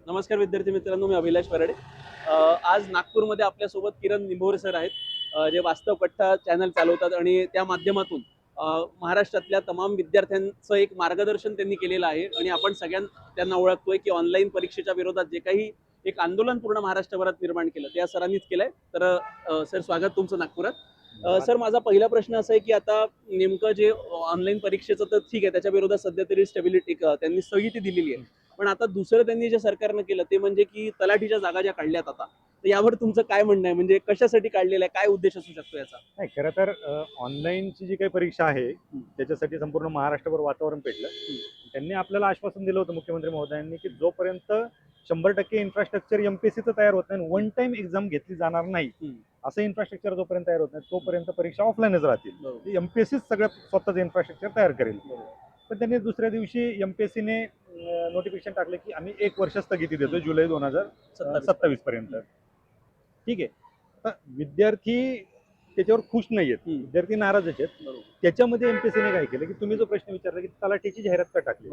नमस्कार विद्यार्थी मित्रांनो, मी अभिलाष पराडे. आज नागपूरमध्ये आपल्यासोबत किरण निंभोरे सर आहेत, जे वास्तव कट्टा चॅनल चालवतात आणि त्या माध्यमातून महाराष्ट्रातल्या तमाम विद्यार्थ्यांचं एक मार्गदर्शन त्यांनी केलेलं आहे. आणि आपण त्यांना ओळखतोय की ऑनलाईन परीक्षेच्या विरोधात जे काही एक आंदोलन पूर्ण महाराष्ट्रभरात निर्माण केलं त्या सरांनीच केलंय. तर सर, स्वागत तुमचं नागपुरात. सर, माझा पहिला प्रश्न असा आहे की आता नेमकं जे ऑनलाईन परीक्षेचं तर ठीक आहे, त्याच्या विरोधात सध्या तरी स्टेबिलिटी त्यांनी स्थगिती दिलेली आहे. पण आता दुसरं त्यांनी जे सरकारनं केलं ते म्हणजे की तलाठीच्या जागा ज्या काढल्यात आता, तर यावर तुमचं काय म्हणणं आहे? म्हणजे कशासाठी काढलेलं आहे, काय उद्देश असू शकतो याचा? नाही, खरं तर ऑनलाईनची जी काही परीक्षा आहे त्याच्यासाठी संपूर्ण महाराष्ट्रभर वातावरण पेटलं. त्यांनी आपल्याला आश्वासन दिलं होतं मुख्यमंत्री महोदयांनी की जोपर्यंत 100% इन्फ्रास्ट्रक्चर एमपीएससीचं तयार होत नाही, वन टाइम एक्झाम घेतली जाणार नाही, असं इन्फ्रास्ट्रक्चर जोपर्यंत तयार होत नाही तोपर्यंत परीक्षा ऑफलाईनच राहतील. एमपीएससी सगळं स्वतःचं इन्फ्रास्ट्रक्चर तयार करेल. पण त्यांनी दुसऱ्या दिवशी एमपीएससीने नोटिफिकेशन टाकलं की आम्ही 1 वर्ष स्थगिती देतो, जुलै 2027 पर्यंत. ठीक आहे. आता विद्यार्थी त्याच्यावर खुश नाही आहेत, विद्यार्थी नाराजच आहेत. त्याच्यामध्ये एमपीएससीने काय केलं की तुम्ही जो प्रश्न विचारला की तलाठीची जाहिरात का टाकली,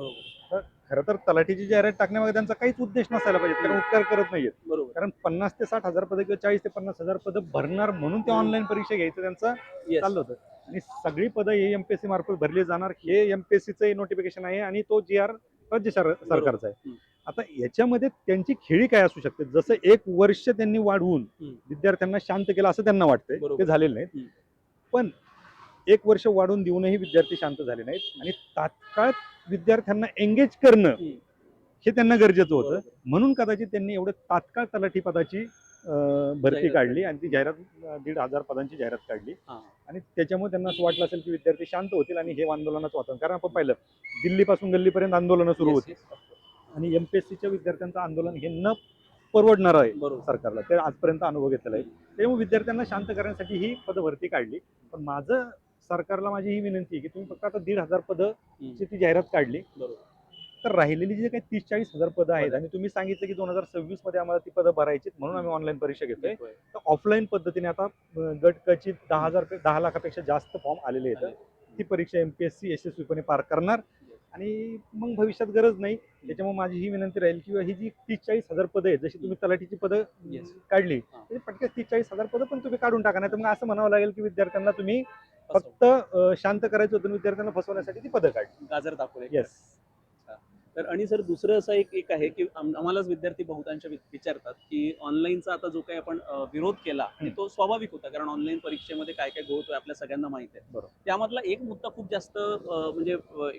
तर खरं तर तलाठीची जाहिरात टाकण्यामध्ये त्यांचा काहीच उद्देश नसायला पाहिजे, कारण उपकार करत नाहीयेत. कारण 50 ते 60 हजार पदं किंवा 40 ते 50 हजार पदं भरणार म्हणून ते ऑनलाईन परीक्षा घ्यायचं त्यांचं चाललं होतं. आणि सगळी पदं हे एमपीएससी मार्फत भरली जाणार, हे एमपीएससीचं नोटिफिकेशन आहे आणि तो जी आर राज्य सरकारचा आहे. आता याच्यामध्ये त्यांची खेळी काय असू शकते? जसं 1 वर्ष त्यांनी वाढवून विद्यार्थ्यांना शांत केलं असं त्यांना वाटतंय, ते झालेलं नाही. पण 1 वर्ष वाढवून देऊनही विद्यार्थी शांत झाले नाहीत आणि तात्काळ विद्यार्थ्यांना एंगेज करणं हे त्यांना गरजेचं होतं. म्हणून कदाचित त्यांनी एवढं तात्काळ तलाठी पदाची भरती काढली आणि ती जाहिरात 1,500 पदांची जाहिरात काढली. आणि त्याच्यामुळे त्यांना असं वाटलं असेल की विद्यार्थी शांत होतील आणि हे आंदोलनाचं वातावरण, कारण आपण पाहिलं दिल्लीपासून गल्लीपर्यंत आंदोलनं सुरू होती आणि एमपीएससीच्या विद्यार्थ्यांचं आंदोलन हे न परवडणार आहे सरकारला, ते आजपर्यंत अनुभव घेतलेला आहे. त्यामुळे विद्यार्थ्यांना शांत करण्यासाठी ही पदभरती काढली. पण सरकारला माझी ही विनंती आहे की तुम्ही फक्त आता 1,500 पदची ती जाहिरात काढली, तर राहिलेली जे काही 30-40 हजार पदं आहेत आणि तुम्ही सांगितलं की 2026 मध्ये आम्हाला ती पदं भरायची म्हणून आम्ही ऑनलाईन परीक्षा घेतोय, तर ऑफलाईन पद्धतीने आता गट कचित 10 लाखापेक्षा जास्त फॉर्म आलेले आहेत. ती परीक्षा एमपीएससी यशस्वीपणे पार करणार आणि मग भविष्यात गरज नाही. त्याच्यामुळे माझी ही विनंती राहील की ही जी 30-40 हजार पदं आहेत, जशी तुम्ही तलाठीची पदं काढली, पटकन 30-40 हजार पदं पण तुम्ही काढून टाका. नाही तर मग असं म्हणावं लागेल की विद्यार्थ्यांना तुम्ही फक्त शांत करायचं होतं, विद्यार्थ्यांना फसवण्यासाठी ती पदं काढली, गाजर दाखवले. येस. तर आणि सर, दुसरं असं एक आहे की आम्हालाच विद्यार्थी बहुतांश विचारतात की ऑनलाईनचा आता जो काही आपण विरोध केला आणि तो स्वाभाविक होता, कारण ऑनलाईन परीक्षेमध्ये काय काय घोळतोय आपल्या सगळ्यांना माहिती आहे. बरोबर. त्यामधला एक मुद्दा खूप जास्त म्हणजे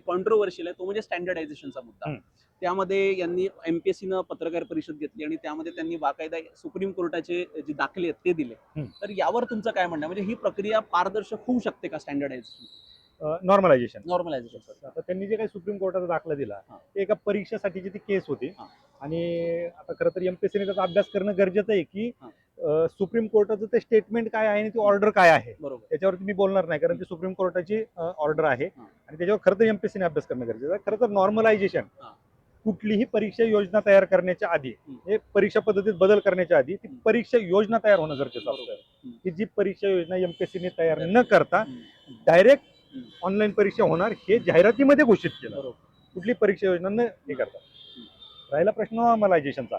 कॉन्ट्रोवर्शियल आहे, तो म्हणजे स्टँडर्डायझेशनचा मुद्दा. त्यामध्ये यांनी एमपीएससीनं पत्रकार परिषद घेतली आणि त्यामध्ये त्यांनी बाकायदा सुप्रीम कोर्टाचे जे दाखले आहेत ते दिले. तर यावर तुमचं काय म्हणणं, म्हणजे ही प्रक्रिया पारदर्शक होऊ शकते का स्टँडर्डायझेशन? नॉर्मलायझेशन. नॉर्मलायझेशन. आता त्यांनी जे काही सुप्रीम कोर्टाचा दाखला दिला, ते एका परीक्षेसाठीची ती केस होती. आणि आता खरं तर एमपीएससीने त्याचा अभ्यास करणं गरजेचं आहे की सुप्रीम कोर्टाचं ते स्टेटमेंट काय आहे आणि ती ऑर्डर काय आहे, त्याच्यावरती मी बोलणार नाही, कारण ती सुप्रीम कोर्टाची ऑर्डर आहे आणि त्याच्यावर खरं तर एमपीएससीने अभ्यास करणं गरजेचं आहे. खरं तर नॉर्मलायझेशन कुठलीही परीक्षा योजना तयार करण्याच्या आधी, हे परीक्षा पद्धतीत बदल करण्याच्या आधी ती परीक्षा योजना तयार होणं गरजेचं असतं. की जी परीक्षा योजना एमपीएससीने तयार न करता डायरेक्ट ऑनलाईन परीक्षा होणार हे जाहिरातीमध्ये घोषित केलं, कुठली परीक्षा योजना न हे करता. राहिला प्रश्न नॉर्मलायझेशनचा,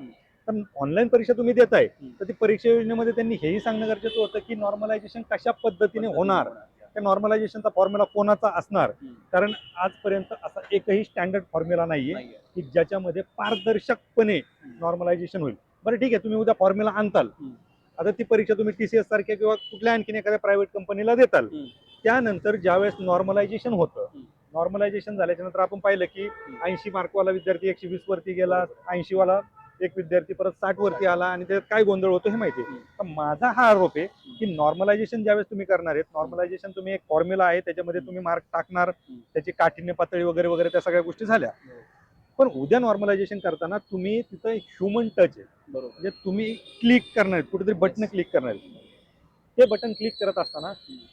तर ऑनलाईन परीक्षा तुम्ही देताय, तर ती परीक्षा योजनेमध्ये त्यांनी हेही सांगणं गरजेचं होतं की नॉर्मलायझेशन कशा पद्धतीने होणार, त्या नॉर्मलायझेशनचा फॉर्म्युला कोणाचा असणार, कारण आजपर्यंत असा एकही स्टँडर्ड फॉर्म्युला नाहीये की ज्याच्यामध्ये पारदर्शकपणे नॉर्मलायझेशन होईल. बरं ठीक आहे, तुम्ही उद्या फॉर्म्युला आणताल, आता ती परीक्षा तुम्ही टीसीएस सारख्या किंवा कुठल्या आणखीन एखाद्या प्रायव्हेट कंपनीला देताल, त्यानंतर ज्यावेळेस नॉर्मलायझेशन होतं, नॉर्मलायझेशन झाल्याच्या नंतर आपण पाहिलं की 80 मार्कवाला विद्यार्थी 120 वरती गेला, 80 वाला एक विद्यार्थी परत 60 वरती आला आणि त्यात काय गोंधळ होतो हे माहिती आहे. तर माझा हा आरोप आहे की नॉर्मलायझेशन ज्यावेळेस तुम्ही करणार आहेत, नॉर्मलायझेशन तुम्ही एक फॉर्म्युला आहे, त्याच्यामध्ये तुम्ही मार्क टाकणार, त्याची काठिण्य पातळी वगैरे वगैरे त्या सगळ्या गोष्टी झाल्या. पण उद्या नॉर्मलायझेशन करताना तुम्ही तिथं ह्युमन टच आहे, म्हणजे तुम्ही क्लिक करणार, कुठेतरी बटन क्लिक करणार, ते बटन क्लिक करत असताना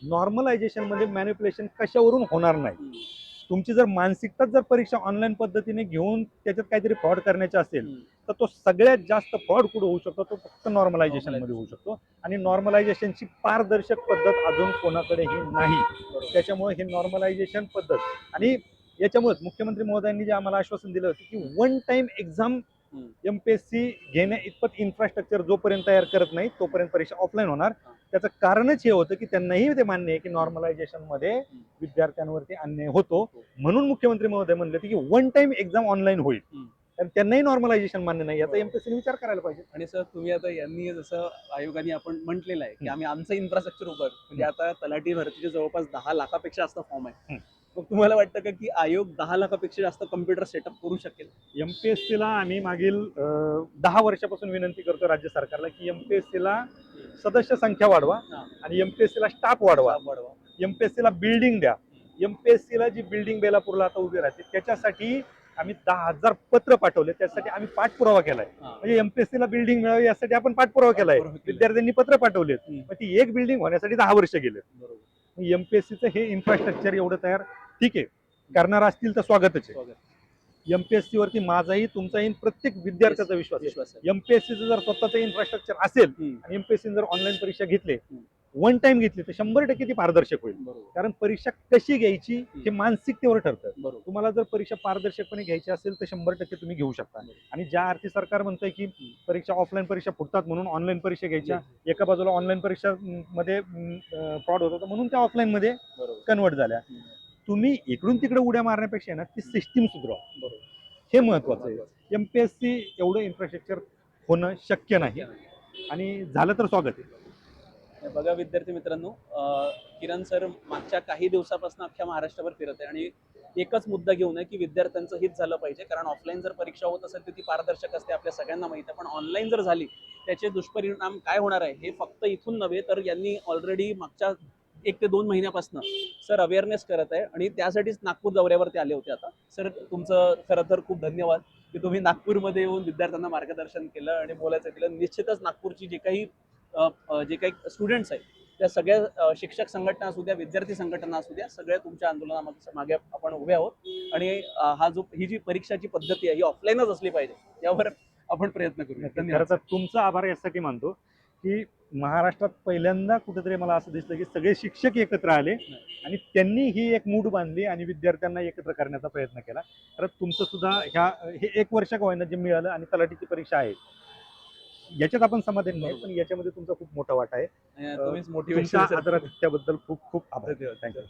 नॉर्मलायझेशन मध्ये मॅनिप्युलेशन कशावरून होणार नाही. तुमची जर मानसिकताच जर परीक्षा ऑनलाईन पद्धतीने घेऊन त्याच्यात काहीतरी फ्रॉड करण्याचा असेल, तर तो सगळ्यात जास्त फ्रॉड कुठे होऊ शकतो, तो फक्त नॉर्मलायझेशन मध्ये होऊ शकतो. आणि नॉर्मलायझेशनची पारदर्शक पद्धत अजून कोणाकडेही नाही. त्याच्यामुळे हे नॉर्मलायझेशन पद्धत, आणि याच्यामुळे मुख्यमंत्री महोदयांनी जे आम्हाला आश्वासन दिलं होतं की वन टाइम एक्झाम एमपीएससी घेण्या इतपत इन्फ्रास्ट्रक्चर जोपर्यंत तयार करत नाही तोपर्यंत परीक्षा ऑफलाईन होणार. त्याचं कारणच हे होतं की त्यांनाही ते मान्य आहे की नॉर्मलायझेशन मध्ये विद्यार्थ्यांवरती अन्याय होतो. म्हणून मुख्यमंत्री महोदय म्हणले होते की वन टाइम एक्झाम ऑनलाईन होईल. तर त्यांनाही नॉर्मलायझेशन मान्य नाही, याचा एमपीएससी विचार करायला पाहिजे. आणि सर तुम्ही आता यांनी जसं आयोगाने आपण म्हटलेलं आहे की आम्ही आमचं इन्फ्रास्ट्रक्चर उभं म्हणजे आता तलाठी भरतीचे जवळपास 10 लाखापेक्षा जास्त फॉर्म आहे. मग तुम्हाला वाटतं का की आयोग 10 लाखापेक्षा जास्त कम्प्युटर सेटअप करू शकेल? एमपीएससीला आम्ही मागील 10 वर्षापासून विनंती करतो राज्य सरकारला की एमपीएससीला सदस्य संख्या वाढवा आणि एमपीएससीला स्टाफ वाढवा, एमपीएससीला बिल्डिंग द्या. एमपीएससीला जी बिल्डिंग बेलापूरला आता उभी राहते त्याच्यासाठी आम्ही 10,000 पत्र पाठवले, त्यासाठी आम्ही पाठपुरावा केलाय. म्हणजे एमपीएससीला बिल्डिंग मिळावी यासाठी आपण पाठपुरावा केलाय. विद्यार्थ्यांनी पत्र पाठवलेत, मग ती एक बिल्डिंग होण्यासाठी 10 वर्ष गेले. एमपीएससीचं हे इन्फ्रास्ट्रक्चर एवढं तयार ठीक आहे, करणार असतील तर स्वागतच आहे. एमपीएससी वरती माझाही तुमचाही प्रत्येक विद्यार्थ्याचा विश्वास आहे. एमपीएससीचं जर स्वतःचं इन्फ्रास्ट्रक्चर असेल आणि एमपीएससी जर ऑनलाईन परीक्षा घेतली, वन टाइम घेतली, तर 100% ती पारदर्शक होईल. कारण परीक्षा कशी घ्यायची हे मानसिकतेवर ठरतं. तुम्हाला जर परीक्षा पारदर्शकपणे घ्यायची असेल तर 100% तुम्ही घेऊ शकता. आणि ज्या अर्थी सरकार म्हणतंय की परीक्षा ऑफलाईन परीक्षा फुटतात म्हणून ऑनलाईन परीक्षा घ्यायच्या, एका बाजूला ऑनलाईन परीक्षा मध्ये फ्रॉड होत होता म्हणून त्या ऑफलाईन मध्ये कन्वर्ट झाल्या. तुम्ही इकडून तिकडे उड्या मारण्यापेक्षा ना ती सिस्टीम सुधारा, हे महत्वाचं आहे. एमपीएससी एवढं इन्फ्रास्ट्रक्चर होणं शक्य नाही आणि झालं तर स्वागत आहे. बघा विद्यार्थी मित्रांनो, किरण सर मागच्या काही दिवसापासून अख्ख्या महाराष्ट्रावर फिरत आहे आणि एकच मुद्दा घेऊन आहे की विद्यार्थ्यांचं हित झालं पाहिजे. कारण ऑफलाईन जर परीक्षा होत असेल तर ती पारदर्शक असते, आपल्या सगळ्यांना माहिती आहे. पण ऑनलाईन जर झाली त्याचे दुष्परिणाम काय होणार आहे हे फक्त इथून नव्हे तर यांनी ऑलरेडी मागच्या 1 ते 2 महिन्यापासून सर अवेअरनेस करत आहे आणि त्यासाठीच नागपूर दौऱ्यावरती आले होते. आता सर तुमचं खरं तर खूप धन्यवाद की तुम्ही नागपूरमध्ये येऊन विद्यार्थ्यांना मार्गदर्शन केलं आणि बोलायचं केलं. निश्चितच नागपूरची जे काही स्टुडंट्स आहेत त्या सगळ्या शिक्षक संघटना असू द्या, विद्यार्थी संघटना असू द्या, सगळ्या तुमच्या आंदोलनामागे आपण उभे आहोत. आणि ही जी परीक्षाची पद्धती आहे ही ऑफलाईनच असली पाहिजे यावर आपण प्रयत्न करू. खरं तर तुमचा आभार यासाठी मानतो की महाराष्ट्रात पहिल्यांदा कुठेतरी मला असं दिसलं की सगळे शिक्षक एकत्र आले आणि त्यांनी ही एक मूड बांधली आणि विद्यार्थ्यांना एकत्र करण्याचा प्रयत्न केला. तर तुमचं सुद्धा हे 1 वर्ष का होईना जे मिळालं आणि तलाठीची परीक्षा आहे याच्यात आपण समाधान नाही, पण याच्यामध्ये तुमचा खूप मोठा वाटा आहे. तुम्हीच मोटिवेशन त्याबद्दल खूप खूप आभार. थँक्यू.